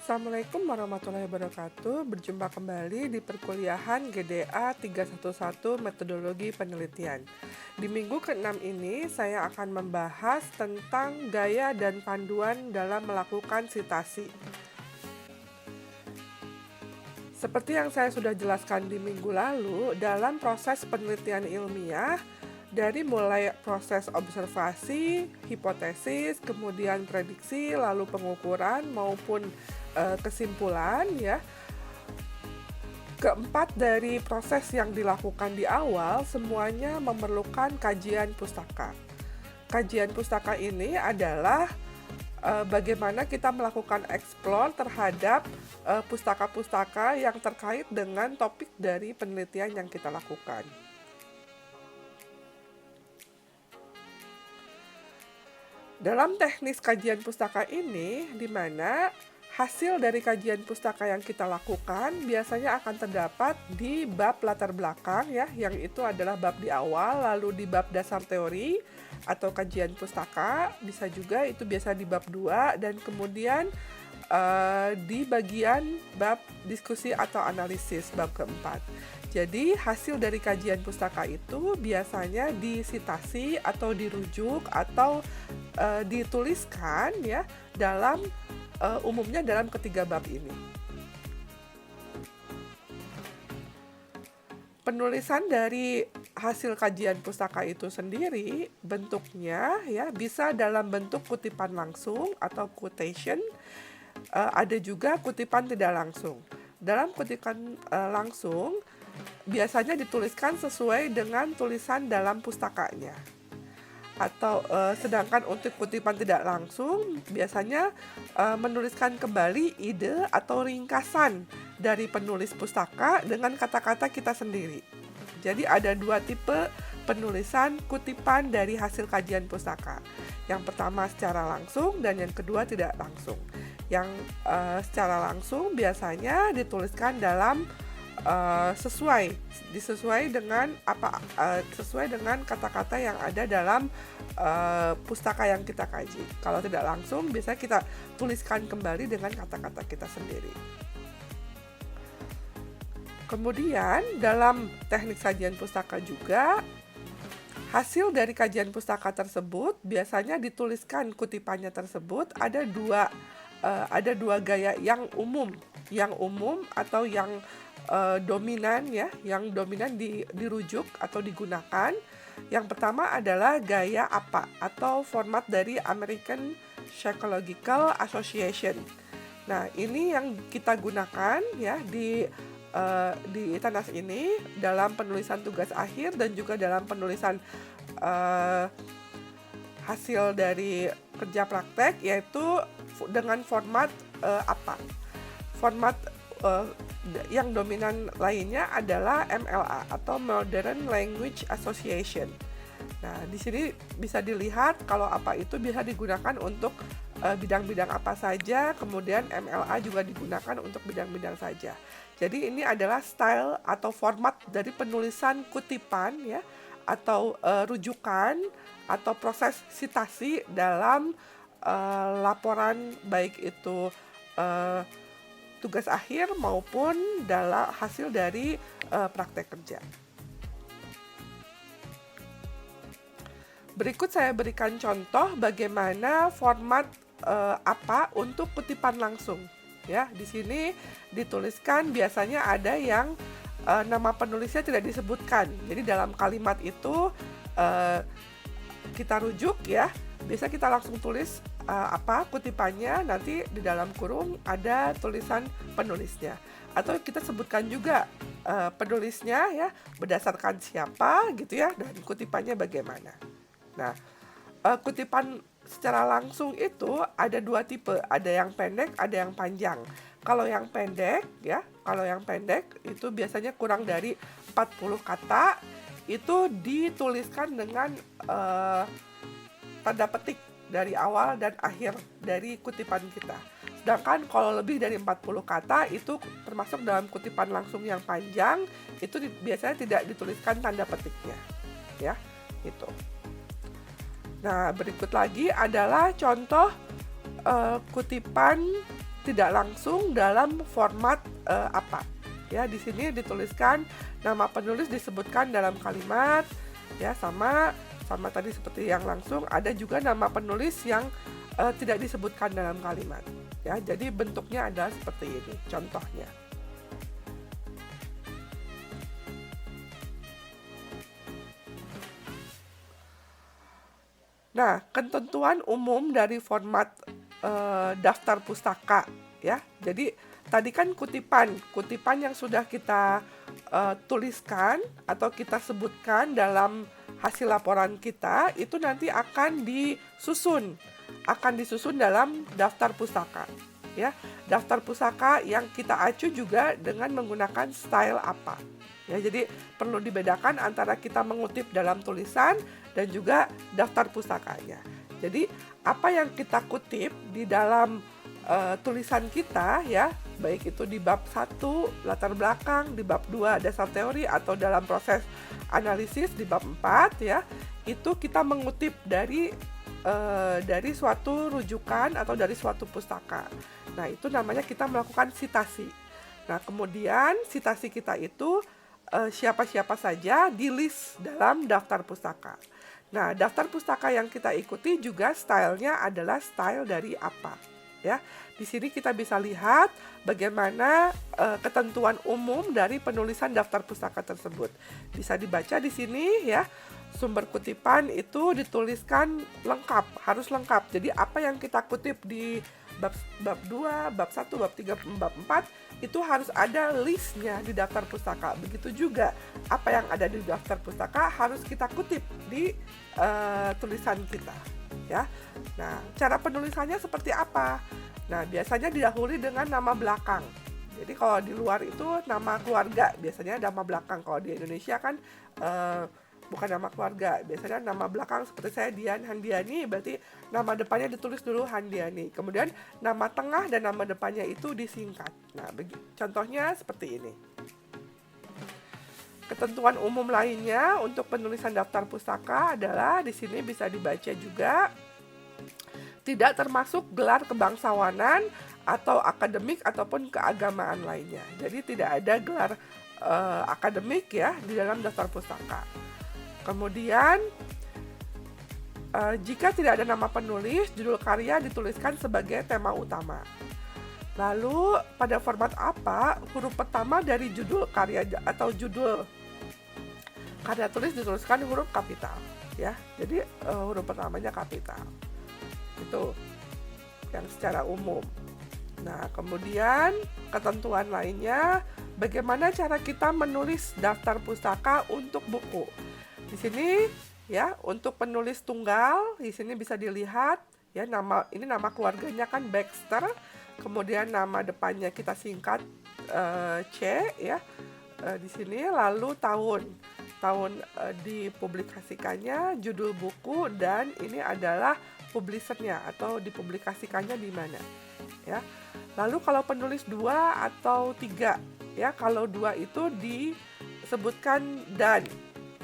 Assalamualaikum warahmatullahi wabarakatuh. Berjumpa kembali di perkuliahan GDA 311 Metodologi Penelitian. Di minggu ke-6 ini saya akan membahas tentang gaya dan panduan dalam melakukan sitasi. Seperti yang saya sudah jelaskan di minggu lalu, dalam proses penelitian ilmiah, dari mulai proses observasi, hipotesis, kemudian prediksi, lalu pengukuran maupun kesimpulan ya. Keempat dari proses yang dilakukan di awal semuanya memerlukan kajian pustaka. Kajian pustaka ini adalah bagaimana kita melakukan explore terhadap pustaka-pustaka yang terkait dengan topik dari penelitian yang kita lakukan. Dalam teknis kajian pustaka ini, di mana hasil dari kajian pustaka yang kita lakukan biasanya akan terdapat di bab latar belakang ya, yang itu adalah bab di awal, lalu di bab dasar teori atau kajian pustaka, bisa juga itu biasa di bab 2, dan kemudian di bagian bab diskusi atau analisis bab keempat. Jadi hasil dari kajian pustaka itu biasanya disitasi atau dirujuk atau dituliskan ya dalam umumnya dalam ketiga bab ini. Penulisan dari hasil kajian pustaka itu sendiri bentuknya ya bisa dalam bentuk kutipan langsung atau quotation, ada juga kutipan tidak langsung. Dalam kutipan langsung biasanya dituliskan sesuai dengan tulisan dalam pustakanya. Atau sedangkan untuk kutipan tidak langsung biasanya menuliskan kembali ide atau ringkasan dari penulis pustaka dengan kata-kata kita sendiri. Jadi ada dua tipe penulisan kutipan dari hasil kajian pustaka. Yang pertama secara langsung dan yang kedua tidak langsung. Yang secara langsung biasanya dituliskan dalam sesuai dengan sesuai dengan kata-kata yang ada dalam pustaka yang kita kaji. Kalau tidak langsung biasanya kita tuliskan kembali dengan kata-kata kita sendiri. Kemudian dalam teknik kajian pustaka juga hasil dari kajian pustaka tersebut biasanya dituliskan kutipannya tersebut ada dua gaya yang umum atau yang dominan ya, yang dominan dirujuk atau digunakan. Yang pertama adalah gaya APA atau format dari American Psychological Association. Nah, ini yang kita gunakan ya di TANAS ini dalam penulisan tugas akhir dan juga dalam penulisan hasil dari kerja praktek, yaitu dengan format APA. Format yang dominan lainnya adalah MLA atau Modern Language Association. Nah, di sini bisa dilihat kalau apa itu bisa digunakan untuk bidang-bidang apa saja, kemudian MLA juga digunakan untuk bidang-bidang saja. Jadi ini adalah style atau format dari penulisan kutipan ya, atau rujukan atau proses sitasi dalam laporan baik itu tugas akhir maupun dalam hasil dari praktek kerja. Berikut saya berikan contoh bagaimana format apa untuk kutipan langsung. Ya, di sini dituliskan biasanya ada yang nama penulisnya tidak disebutkan. Jadi dalam kalimat itu kita rujuk ya. Biasa kita langsung tulis kutipannya, nanti di dalam kurung ada tulisan penulisnya. Atau kita sebutkan juga penulisnya ya, berdasarkan siapa gitu ya, dan kutipannya bagaimana. Nah, kutipan secara langsung itu ada dua tipe, ada yang pendek, ada yang panjang. Kalau yang pendek itu biasanya kurang dari 40 kata, itu dituliskan dengan tanda petik dari awal dan akhir dari kutipan kita. Sedangkan kalau lebih dari 40 kata itu termasuk dalam kutipan langsung yang panjang, itu biasanya tidak dituliskan tanda petiknya. Ya, itu. Nah, berikut lagi adalah contoh kutipan tidak langsung dalam format apa. Ya, di sini dituliskan nama penulis disebutkan dalam kalimat, ya, sama tadi seperti yang langsung. Ada juga nama penulis yang tidak disebutkan dalam kalimat. Ya, jadi bentuknya adalah seperti ini contohnya. Nah, ketentuan umum dari format daftar pustaka, ya. Jadi tadi kan kutipan yang sudah kita tuliskan atau kita sebutkan dalam hasil laporan kita itu nanti akan disusun dalam daftar pustaka, ya. Daftar pustaka yang kita acu juga dengan menggunakan style apa. Ya, jadi perlu dibedakan antara kita mengutip dalam tulisan dan juga daftar pustakanya. Jadi apa yang kita kutip di dalam tulisan kita, ya, baik itu di bab 1 latar belakang, di bab 2 dasar teori, atau dalam proses analisis di bab 4, ya, itu kita mengutip dari suatu rujukan atau dari suatu pustaka. Nah, itu namanya kita melakukan sitasi. Nah, kemudian sitasi kita itu siapa-siapa saja di list dalam daftar pustaka. Nah, daftar pustaka yang kita ikuti juga stylenya adalah style dari apa, ya. Di sini kita bisa lihat bagaimana ketentuan umum dari penulisan daftar pustaka tersebut. Bisa dibaca di sini, ya. Sumber kutipan itu dituliskan lengkap, harus lengkap. Jadi apa yang kita kutip di bab 2, bab 1, bab 3, bab 4 itu harus ada listnya di daftar pustaka. Begitu juga apa yang ada di daftar pustaka harus kita kutip di tulisan kita, ya. Nah, cara penulisannya seperti apa? Nah, biasanya didahului dengan nama belakang. Jadi kalau di luar itu nama keluarga, biasanya nama belakang. Kalau di Indonesia kan bukan nama keluarga, biasanya nama belakang seperti saya Dian Handiani, berarti nama depannya ditulis dulu Handiani. Kemudian nama tengah dan nama depannya itu disingkat. Nah, contohnya seperti ini. Ketentuan umum lainnya untuk penulisan daftar pustaka adalah di sini bisa dibaca juga, tidak termasuk gelar kebangsawanan atau akademik ataupun keagamaan lainnya. Jadi tidak ada gelar akademik, ya, di dalam daftar pustaka. Kemudian jika tidak ada nama penulis, judul karya dituliskan sebagai tema utama. Lalu pada format apa huruf pertama dari judul karya atau judul karya tulis dituliskan huruf kapital, ya. Jadi huruf pertamanya kapital. Itu yang secara umum. Nah, kemudian ketentuan lainnya, bagaimana cara kita menulis daftar pustaka untuk buku. Di sini, ya, untuk penulis tunggal, di sini bisa dilihat, ya, ini nama keluarganya kan Baxter, kemudian nama depannya kita singkat C, ya, di sini, lalu tahun dipublikasikannya, judul buku, dan ini adalah publishernya atau dipublikasikannya di mana, ya. Lalu kalau penulis 2 atau 3, ya, kalau 2 itu disebutkan dan,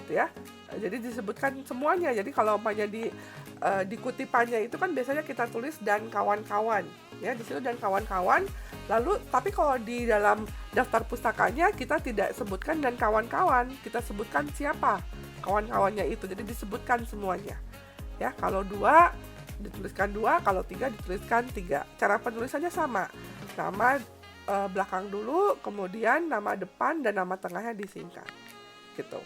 gitu, ya. Jadi disebutkan semuanya. Jadi kalau umpamanya di kutipannya itu kan biasanya kita tulis dan kawan-kawan, ya, di situ dan kawan-kawan. Lalu tapi kalau di dalam daftar pustakanya kita tidak sebutkan dan kawan-kawan, kita sebutkan siapa kawan-kawannya itu. Jadi disebutkan semuanya, ya. Kalau 2 dituliskan 2, kalau 3 dituliskan 3. Cara penulisannya sama. Nama belakang dulu, kemudian nama depan dan nama tengahnya disingkat, gitu.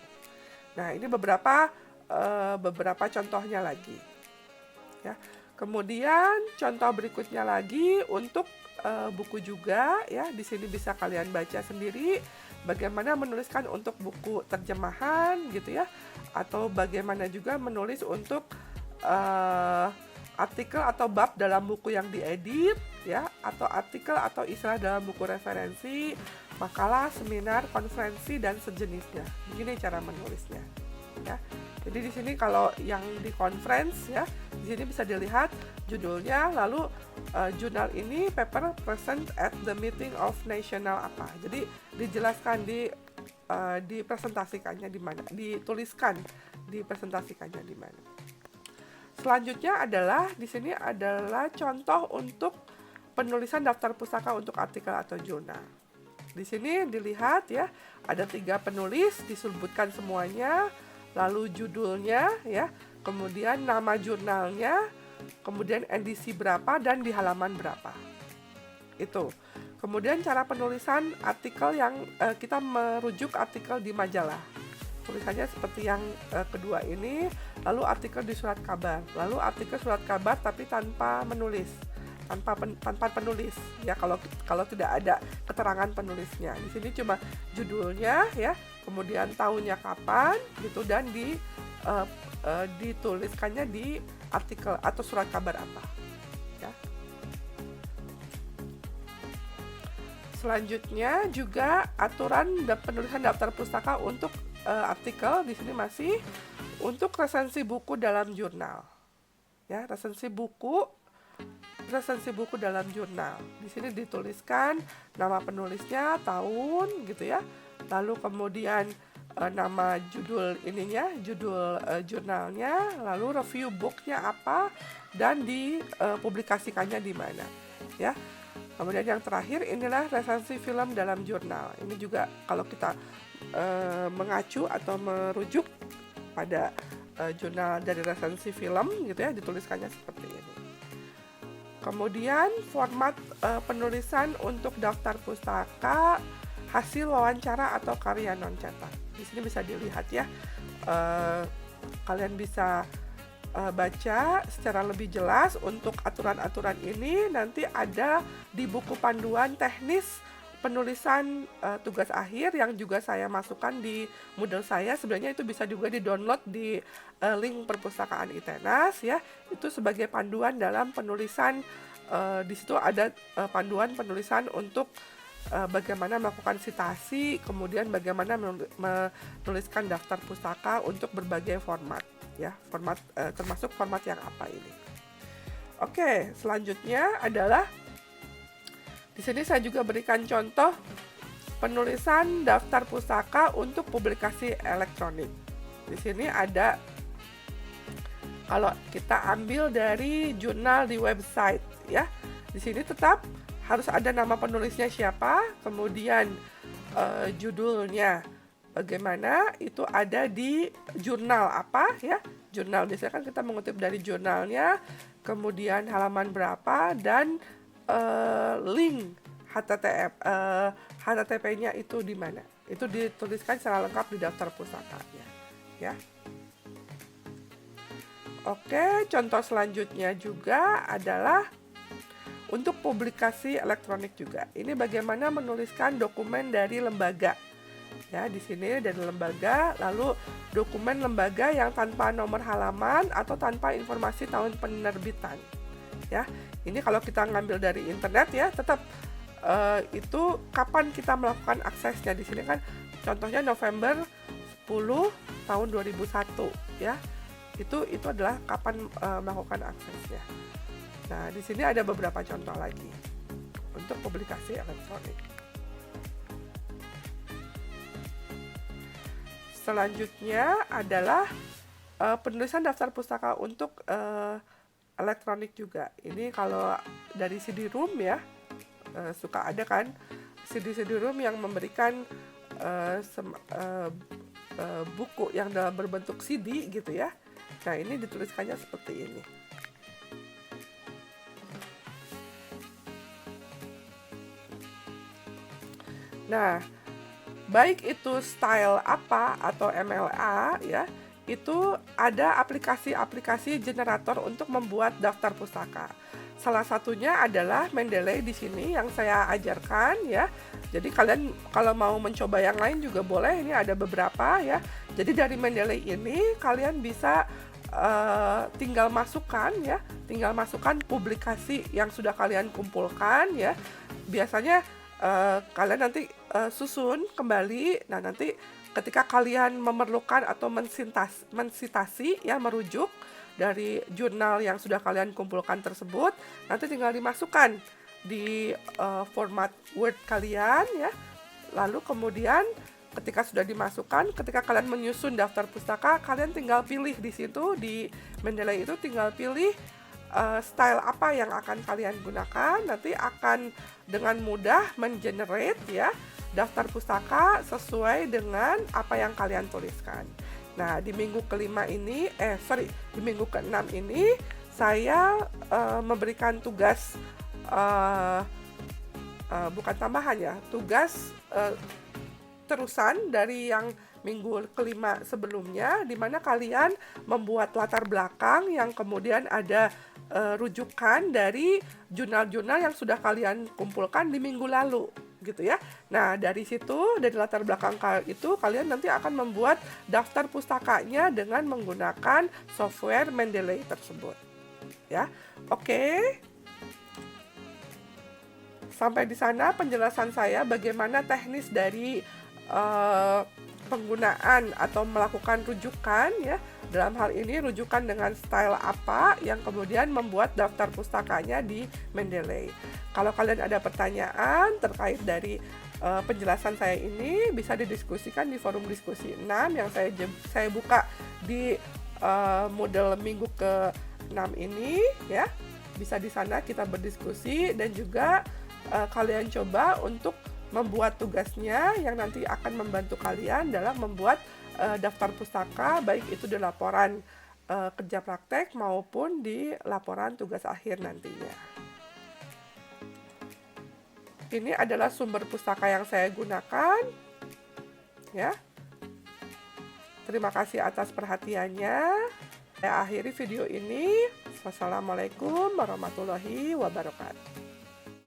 Nah, ini beberapa contohnya lagi, ya. Kemudian contoh berikutnya lagi untuk buku juga, ya. Di sini bisa kalian baca sendiri bagaimana menuliskan untuk buku terjemahan, gitu, ya. Atau bagaimana juga menulis untuk artikel atau bab dalam buku yang diedit, ya, atau artikel atau istilah dalam buku referensi, makalah, seminar, konferensi, dan sejenisnya. Begini cara menulisnya, ya. Jadi di sini kalau yang di conference, ya, di sini bisa dilihat judulnya, lalu jurnal ini paper present at the meeting of national apa. Jadi dijelaskan dipresentasikannya di mana, dituliskan dipresentasikannya di mana. Selanjutnya adalah di sini adalah contoh untuk penulisan daftar pustaka untuk artikel atau jurnal. Di sini dilihat ya, ada 3 penulis, disebutkan semuanya, lalu judulnya ya, kemudian nama jurnalnya, kemudian edisi berapa dan di halaman berapa. Itu. Kemudian cara penulisan artikel yang kita merujuk artikel di majalah. Tulisannya seperti yang kedua ini, lalu artikel di surat kabar, lalu artikel surat kabar tapi tanpa menulis. Tanpa penulis ya, kalau tidak ada keterangan penulisnya. Di sini cuma judulnya ya, kemudian tahunnya kapan gitu, dan dituliskannya di artikel atau surat kabar apa ya. Selanjutnya juga aturan penulisan daftar pustaka untuk artikel. Di sini masih untuk resensi buku dalam jurnal ya, resensi buku dalam jurnal. Di sini dituliskan nama penulisnya, tahun gitu ya. Lalu kemudian nama judul ininya, judul jurnalnya, lalu review booknya apa, dan dipublikasikannya di mana ya. Kemudian yang terakhir inilah resensi film dalam jurnal. Ini juga kalau kita mengacu atau merujuk pada jurnal dari resensi film gitu ya, dituliskannya seperti ini. Kemudian format penulisan untuk daftar pustaka hasil wawancara atau karya non cetak. Di sini bisa dilihat ya, kalian bisa baca secara lebih jelas untuk aturan-aturan ini. Nanti ada di buku panduan teknis penulisan tugas akhir yang juga saya masukkan di Moodle saya. Sebenarnya itu bisa juga di-download di link perpustakaan ITENAS ya. Itu sebagai panduan dalam penulisan. Di situ ada panduan penulisan untuk bagaimana melakukan sitasi, kemudian bagaimana menuliskan daftar pustaka untuk berbagai format ya, format termasuk format yang apa ini. Oke, selanjutnya adalah di sini saya juga berikan contoh penulisan daftar pustaka untuk publikasi elektronik. Di sini ada, kalau kita ambil dari jurnal di website ya, di sini tetap harus ada nama penulisnya siapa, kemudian judulnya bagaimana, itu ada di jurnal apa ya. Jurnal biasanya kan kita mengutip dari jurnalnya, kemudian halaman berapa, dan link HTTP-nya itu di mana. Itu dituliskan secara lengkap di daftar pustakanya ya. Oke, contoh selanjutnya juga adalah untuk publikasi elektronik juga. Ini bagaimana menuliskan dokumen dari lembaga. Ya, di sini dari lembaga, lalu dokumen lembaga yang tanpa nomor halaman atau tanpa informasi tahun penerbitan. Ya, ini kalau kita ngambil dari internet ya, tetap itu kapan kita melakukan aksesnya. Di sini kan contohnya November 10 tahun 2001 ya. Itu adalah kapan melakukan aksesnya. Nah, di sini ada beberapa contoh lagi untuk publikasi elektronik. Selanjutnya adalah penulisan daftar pustaka untuk elektronik juga. Ini kalau dari CD-ROM ya, suka ada kan CD-CD-ROM yang memberikan buku yang dalam berbentuk CD gitu ya. Nah, ini dituliskannya seperti ini. Nah, baik itu style apa atau MLA ya, itu ada aplikasi-aplikasi generator untuk membuat daftar pustaka. Salah satunya adalah Mendeley di sini yang saya ajarkan ya. Jadi kalian kalau mau mencoba yang lain juga boleh, ini ada beberapa ya. Jadi dari Mendeley ini kalian bisa tinggal masukkan publikasi yang sudah kalian kumpulkan ya. Biasanya kalian nanti susun kembali. Nah, nanti ketika kalian memerlukan atau mensitasi ya, merujuk dari jurnal yang sudah kalian kumpulkan tersebut, nanti tinggal dimasukkan di format Word kalian ya. Lalu kemudian ketika sudah dimasukkan, ketika kalian menyusun daftar pustaka, kalian tinggal pilih di situ di Mendeley itu, tinggal pilih style apa yang akan kalian gunakan, nanti akan dengan mudah mengenerate ya daftar pustaka sesuai dengan apa yang kalian tuliskan. Nah, di minggu kelima ini, di minggu keenam ini saya memberikan tugas bukan tambahan ya, tugas terusan dari yang minggu kelima sebelumnya, di mana kalian membuat latar belakang yang kemudian ada rujukan dari jurnal-jurnal yang sudah kalian kumpulkan di minggu lalu, gitu ya. Nah, dari situ, dari latar belakang itu, kalian nanti akan membuat daftar pustakanya dengan menggunakan software Mendeley tersebut. Ya, oke. Sampai di sana penjelasan saya bagaimana teknis dari penggunaan atau melakukan rujukan ya. Dalam hal ini rujukan dengan style apa yang kemudian membuat daftar pustakanya di Mendeley. Kalau kalian ada pertanyaan terkait dari penjelasan saya ini, bisa didiskusikan di forum diskusi 6 yang saya buka di model minggu ke-6 ini ya. Bisa di sana kita berdiskusi, dan juga kalian coba untuk membuat tugasnya yang nanti akan membantu kalian dalam membuat daftar pustaka, baik itu di laporan kerja praktek maupun di laporan tugas akhir nantinya. Ini adalah sumber pustaka yang saya gunakan ya. Terima kasih atas perhatiannya. Saya akhiri video ini. Wassalamualaikum warahmatullahi wabarakatuh.